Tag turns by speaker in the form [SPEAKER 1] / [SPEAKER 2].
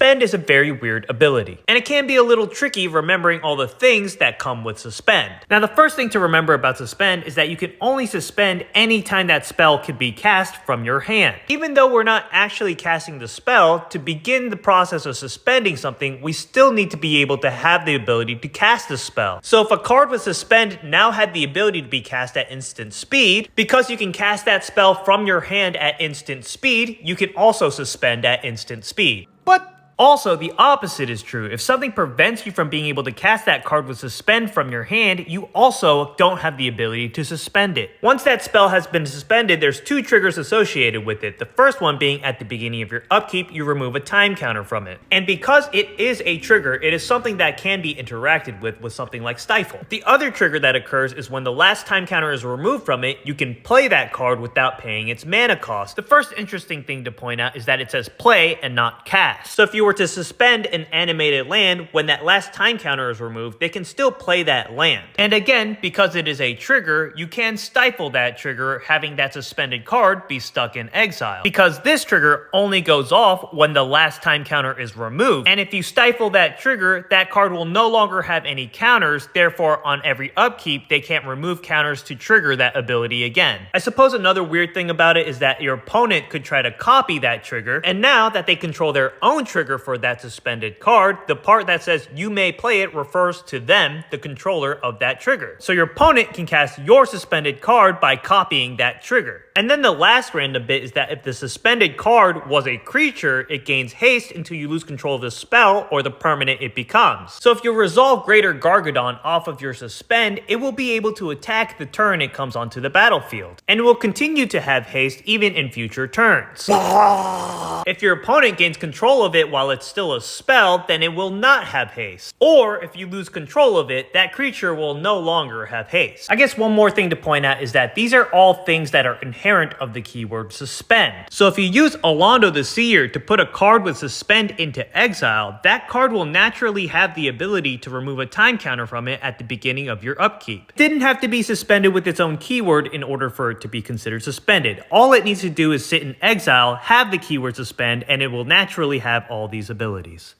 [SPEAKER 1] suspend is a very weird ability, and it can be a little tricky remembering all the things that come with suspend. Now, the first thing to remember about suspend is that you can only suspend anytime that spell can be cast from your hand. Even though we're not actually casting the spell, to begin the process of suspending something, we still need to be able to have the ability to cast the spell. So if a card with suspend now had the ability to be cast at instant speed, because you can cast that spell from your hand at instant speed, you can also suspend at instant speed. But also, the opposite is true. If something prevents you from being able to cast that card with suspend from your hand, you also don't have the ability to suspend it. Once that spell has been suspended, there's two triggers associated with it. The first one being at the beginning of your upkeep, you remove a time counter from it. And because it is a trigger, it is something that can be interacted with something like Stifle. The other trigger that occurs is when the last time counter is removed from it, you can play that card without paying its mana cost. The first interesting thing to point out is that it says play and not cast. So if you were to suspend an animated land, when that last time counter is removed, they can still play that land. And again, because it is a trigger, you can stifle that trigger, having that suspended card be stuck in exile. Because this trigger only goes off when the last time counter is removed. And if you stifle that trigger, that card will no longer have any counters, therefore on every upkeep, they can't remove counters to trigger that ability again. I suppose another weird thing about it is that your opponent could try to copy that trigger, and now that they control their own trigger for that suspended card, the part that says you may play it refers to them, the controller of that trigger. So your opponent can cast your suspended card by copying that trigger. And then the last random bit is that if the suspended card was a creature, it gains haste until you lose control of the spell or the permanent it becomes. So if you resolve Greater Gargadon off of your suspend, it will be able to attack the turn it comes onto the battlefield. And it will continue to have haste even in future turns. If your opponent gains control of it while it's still a spell, then it will not have haste. Or if you lose control of it, that creature will no longer have haste. I guess one more thing to point out is that these are all things that are inherent of the keyword suspend. So if you use Alondo the Seer to put a card with suspend into exile, that card will naturally have the ability to remove a time counter from it at the beginning of your upkeep. It didn't have to be suspended with its own keyword in order for it to be considered suspended. All it needs to do is sit in exile, have the keyword suspend, and it will naturally have all these abilities.